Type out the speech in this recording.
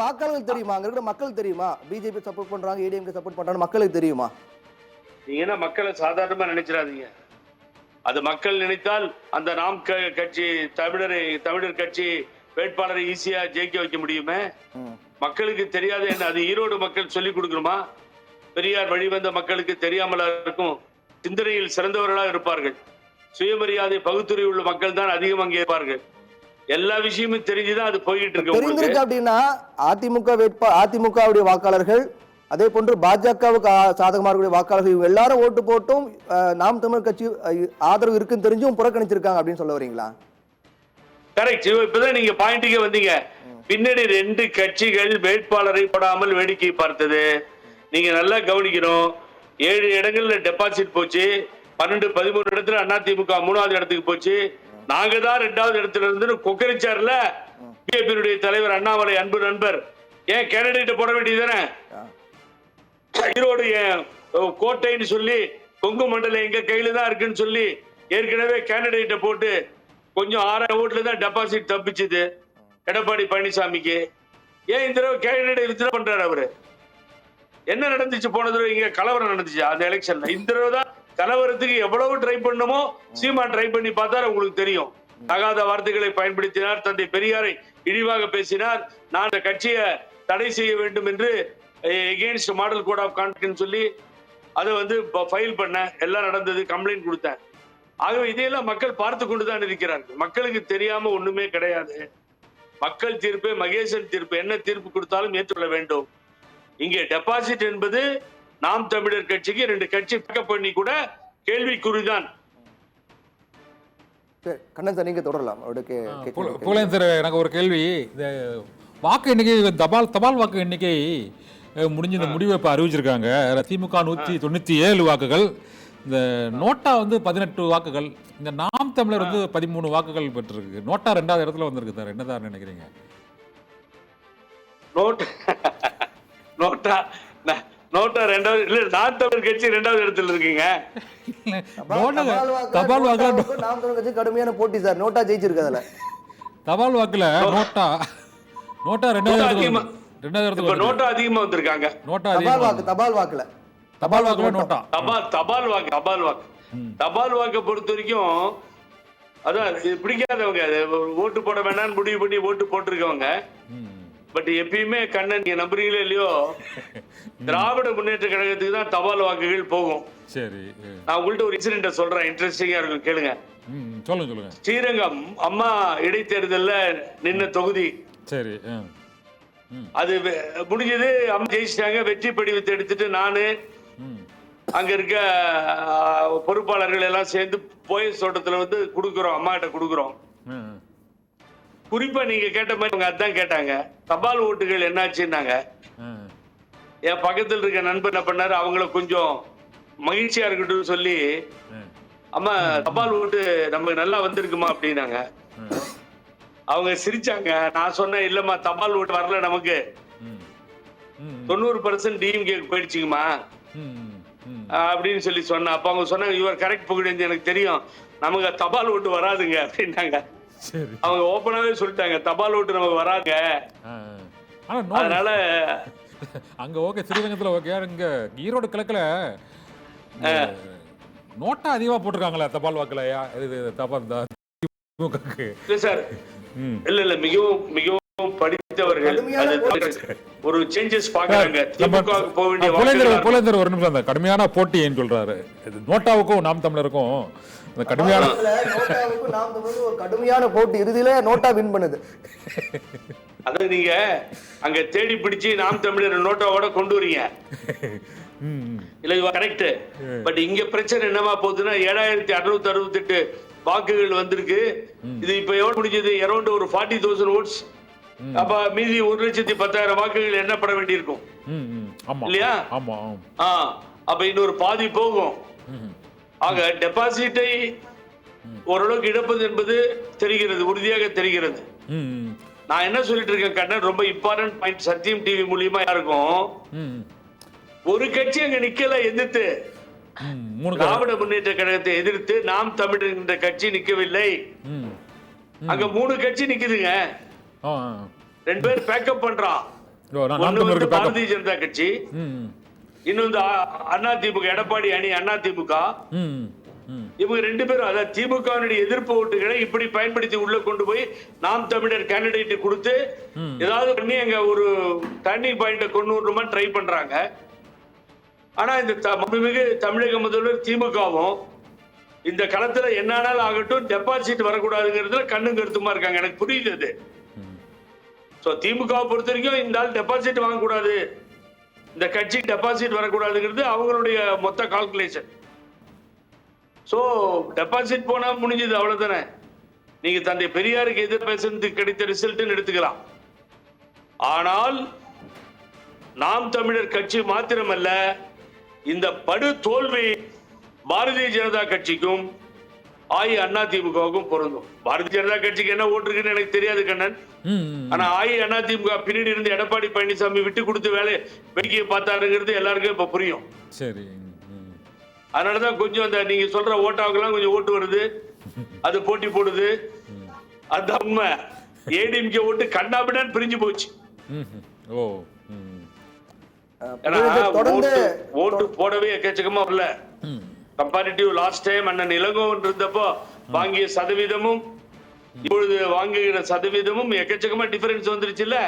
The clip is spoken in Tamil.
வாக்காளர்கள் தெரியுமா? அங்க இருக்கிற மக்கள் தெரியுமா? பிஜேபி சப்போர்ட் பண்றாங்க, ஏடிஎம்கே சப்போர்ட் பண்றாங்க மக்களுக்கு தெரியுமா? நீங்க என்ன மக்களை சாதாரணமா நினைச்சிடாதீங்க. அது மக்கள் நினைத்தால் அந்த நாம் கட்சி தமிழர் கட்சி வேட்பாளரை ஈஸியா ஜெயிக்க வைக்க முடியுமே. மக்களுக்கு தெரியாத என்ன அது ஈரோடு மக்கள் சொல்லிக் கொடுக்கணுமா? பெரியார் வழிவந்த மக்களுக்கு தெரியாமலா இருக்கும்? சிந்தனையில் சிறந்தவர்களாக இருப்பார்கள். சுயமரியாதை பகுத்துறை உள்ள மக்கள் தான் அதிகம் அங்கே இருப்பார்கள். எல்லா விஷயமும் தெரிஞ்சுதான் அது போயிட்டு இருக்கு. அப்படின்னா அதிமுகவுடைய வாக்காளர்கள் அதே போன்று பாஜகவுக்கு சாதகமாக இருக்கக்கூடிய வாக்காளர்கள் இவங்க எல்லாரும் ஓட்டு போட்டும் நாம் தமிழர் கட்சி ஆதரவு இருக்குன்னு தெரிஞ்சும் புறக்கணிச்சிருக்காங்க அப்படின்னு சொல்ல வரீங்களா? கரெக்ட். இப்பதான் நீங்க பாயிண்ட்டுக்கே வந்தீங்க. பின்னாடி 2 கட்சிகள் வேட்பாளரை போடாமல் வேடிக்கை பார்த்தது. நீங்க நல்லா கவனிக்கணும். 7 இடங்கள்ல டெபாசிட் போச்சு. 12-13 இடத்துல அதிமுக 3வது இடத்துக்கு போச்சு. நாங்க தான் 2வது இடத்துல இருந்து கொக்கரிச்சார்ல பிஜேபியினுடைய தலைவர் அண்ணாமலை அன்பு நண்பர். ஏன் கேண்டிடேட் போட வேண்டியதுதானே? ஈரோடு கோட்டைன்னு சொல்லி கொங்கு மண்டலம் எங்க கையில தான் இருக்குன்னு சொல்லி ஏற்கனவே கேண்டிடேட்டை போட்டு கொஞ்சம் 6 ஓட்டுல தான் டெபாசிட் தப்பிச்சுது எடப்பாடி பழனிசாமிக்கு. ஏன் இந்த தடவை கேண்டிடேட் வித்ட்ரா பண்றாரு அவரு? என்ன நடந்துச்சு போன தடவை? இங்க கலவரம் நடந்துச்சு அந்த எலெக்ஷன்ல. இந்த தடவை தான் கலவரத்துக்கு எவ்வளவு ட்ரை பண்ணுமோ சீமான் ட்ரை பண்ணி பார்த்தா உங்களுக்கு தெரியும். தகாத வார்த்தைகளை பயன்படுத்தினார், தந்தை பெரியாரை இழிவாக பேசினார். நான் அந்த கட்சியை தடை செய்ய வேண்டும் என்று எகெயின்ஸ்ட் மாடல் கோட் ஆஃப் கான்டக்ட்னு சொல்லி அதை ஃபைல் பண்ண எல்லாம் நடந்தது, கம்ப்ளைண்ட் கொடுத்தேன். ஆகவே இதையெல்லாம் மக்கள் பார்த்து கொண்டுதான் இருக்கிறார்கள். மக்களுக்கு தெரியாம ஒண்ணுமே கிடையாது. மக்கள் தீர்ப்பு, மகேசன் தீர்ப்பு, என்ன தீர்ப்பு கொடுத்தாலும் ஏற்றுக்கொள்ள வேண்டும். இங்கே டெபாசிட் என்பது நாம் தமிழர் கட்சிக்கு 2 கட்சி பேக்கப் பண்ணி கூட கேள்விக்குறிதான். கண்ணன் சார் நீங்க தொடரலாம். எனக்கு ஒரு கேள்வி. இந்த வாக்கு எண்ணிக்கை தபால் வாக்கு எண்ணிக்கை முடிஞ்ச இந்த முடிவை இப்போ அறிவிச்சிருக்காங்க. திமுக 197 வாக்குகள், இந்த நோட்டா 18 வாக்குகள், இந்த நாம் தமிழர் 13 வாக்குகள் பெற்றிருக்கு. நோட்டா 2வது இடத்துல வந்திருக்கு சார். என்னதான் நினைக்கிறீங்க? நோட்டா 2வது இல்ல, நாம் தமிழர் கட்சி 2வது இடத்துல இருக்கீங்க. தபால் வாக்குல நாம் தமிழர் கட்சி கடுமையான போட்டி சார். நோட்டா ஜெயிச்சிருக்கு. அதுல தபால் வாக்குல நோட்டா 2வது இடத்துல. நோட்டா அதிகமா வந்திருக்காங்க. தபால் வாக்குல நோட்டா தபால் வாக்கை பொறுத்த வரைக்கும் அதான் பிடிக்காதவங்க ஓட்டு போட வேணாம்னு முடிவு பண்ணி ஓட்டு போட்டிருக்கவங்க. பட் எப்பயுமே கண்ணன் நீங்க நம்புறீங்களோ இல்லையோ, திராவிட முன்னேற்ற கழகத்துக்கு தான் தபால் வாக்குகள் போகும். சரி, நான் உங்கள்ட்ட ஒரு இன்சிடென்ட் சொல்றேன், இன்ட்ரெஸ்டிங்கா இருக்கும், கேளுங்க. சொல்லுங்க. ஸ்ரீரங்கம் அம்மா இடைத்தேர்தல்ல நின்ன தொகுதி. சரி, அது முடிஞ்சது. அம்மா ஜெயிச்சிட்டாங்க. வெற்றி படிவத்தை எடுத்துட்டு நானு அங்க இருக்க பொறுப்பாளர்கள் எல்லாம் சேர்ந்து போயஸ் தோட்டத்துல குடுக்குறோம், அம்மா கிட்ட குடுக்குறோம். குறிப்பா நீங்க கேட்ட மாதிரி அவங்க அதான் கேட்டாங்க, தபால் ஓட்டுகள் என்னாச்சுன்னாங்க. என் பக்கத்தில் இருக்க நண்பர் என்ன பண்ணாரு, அவங்கள கொஞ்சம் மகிழ்ச்சியா இருக்கட்டும் சொல்லி, அம்மா தபால் ஓட்டு நமக்கு நல்லா வந்திருக்குமா அப்படின்னாங்க. அவங்க சிரிச்சாங்க. நான் சொன்னேன், இல்லம்மா தபால் ஓட்டு வரல, நமக்கு 90% டிஎம்கே போயிடுச்சுங்கம்மா அப்படின்னு சொல்லி சொன்னேன். அப்ப அவங்க சொன்னாங்க, இவர் கரெக்ட் புகழேந்தி, எனக்கு தெரியும், நமக்கு தபால் ஓட்டு வராதுங்க அப்படின்னாங்க. அவங்க ஓப்பனாவே சொல்லிட்டாங்க, தபால் ஓட்டு நமக்கு வராங்க. அதனால அங்க ஓகே, ஸ்ரீரங்கத்துல ஓகே. இங்க ஈரோடு கிழக்குல நோட்டா அதிகமா போட்டிருக்காங்களா தபால் வாக்குல? சார் இல்ல மிகவும் படித்தவர்கள் ஒரு சேஞ்சஸ் பாக்குறாங்க. திமுகவுக்கு போக வேண்டிய புலேந்தர் ஒரு நிமிஷம், அந்த கடுமையான போட்டி ஏன்னு சொல்றாரு. நோட்டாவுக்கும் நாம் தமிழருக்கும் கடுமையான போட்டி, இறுதியில நோட்டா வின் பண்ணுது. அத நீங்க அங்க தேடி பிடிச்சு நாம் தமிழர் நோட்டாவோட கொண்டு வரீங்க. இல்ல கரெக்ட். பட் இங்க பிரச்சனை என்னவா போகுதுன்னா, 7668 வாக்குகள் வந்திருக்கு. இது இப்ப எவ்வளவு முடிஞ்சது? அரௌண்ட் ஒரு 40,000 votes. அப்ப மீதி 1,10,000 வாக்குகள் எண்ணப்பட வேண்டியிருக்கும் இல்லையா? அப்ப இன்னொரு பாதி போகும். ஆக டெபாசிட்டை ஓரளவுக்கு இழப்பது என்பது தெரிகிறது, உறுதியாக தெரிகிறது. நான் என்ன சொல்லிட்டு இருக்கேன் கண்ணன், ரொம்ப இம்பார்ட்டன்ட் பாயிண்ட். சத்தியம் டிவி மூலியமா யாருக்கும் ஒரு கட்சி அங்க நிக்கல, எதிர்த்து திராவிட முன்னேற்ற கழகத்தை எதிர்த்து நாம் தமிழர் என்ற கட்சி நிக்கவில்லை. அங்க 3 கட்சி நிக்குதுங்க. 2 பேர் பேக்கப் பண்றான். ஓ, நாம் ஒண்ணு தமிழருக்கு வந்து backup. பாரதிய ஜனதா கட்சி, ம் இன்னும் இந்த அதிமுக எடப்பாடி அணி அதிமுக, ம் ம் இவங்க 2 பேரும் அதாவது திமுகவினுடைய எதிர்ப்பு ஓட்டுகளை இப்படி பயன்படுத்தி உள்ள கொண்டு போய் நாம் தமிழர் கேண்டிடேட் கொடுத்து ஏதாவது பண்ணி அங்க ஒரு டர்னிங் பாயிண்ட கொண்டு வரணுமா ட்ரை பண்றாங்க. ஆனா இந்த மாண்புமிகு தமிழக முதல்வர் திமுகவும் இந்த களத்துல என்னாலும் ஆகட்டும் டெபாசிட் வரக்கூடாதுங்கிறதுல கண்ணும் கருத்துமா இருக்காங்க. எனக்கு புரியுது அது. சோ திமுகவை பொறுத்த வரைக்கும் இந்த ஆள் டெபாசிட் வாங்கக்கூடாது, இந்த கட்சி டெபாசிட் வரக்கூடாதுங்கிறது அவங்களுடைய மொத்த கால்குலேஷன். சோ டெபாசிட் போனா முடிஞ்சது, அவ்வளவுதானே. நீங்க தந்தை பெரியாருக்கு எதிர் பேசுறதுக்கு கிடைத்த ரிசல்ட் எடுத்துக்கலாம். ஆனால் நாம் தமிழர் கட்சி மாத்திரமல்ல, இந்த படு தோல்வி பாரதிய ஜனதா கட்சிக்கும் அதிமுகவுக்கும் பொருந்தும். பாரதிய ஜனதா கட்சிக்கு என்ன ஓட்டு இருக்குன்னு எனக்கு தெரியாது கண்ணன். ஆனா அதிமுக பின்னாடி இருந்து எடப்பாடி பழனிசாமி விட்டு கொடுத்து வேடிக்கையை பார்த்தாருங்கிறது எல்லாருக்கும் இப்ப புரியும். சரி. அதனாலதான் கொஞ்சம் அந்த நீங்க சொல்ற ஓட்டாவுக்கெல்லாம் கொஞ்சம் ஓட்டு வருது, அது போட்டி போடுது. அதுதான் உண்மை. ஏடிஎம்கே ஓட்டு கண்ணாபிடான்னு பிரிஞ்சு போச்சு. ஓ தொடர்ந்து ஓட்டு போடவே எக்கச்சக்கமா இல்ல. கம்பேரிட்டிவ் லாஸ்ட் டைம் அண்ணன் இளங்கோவன் இருந்தப்போ வாங்கிய சதவீதமும் இப்பொழுது வாங்குகிற சதவீதமும் எக்கச்சக்கமா டிஃபரன்ஸ் வந்துருச்சு இல்ல.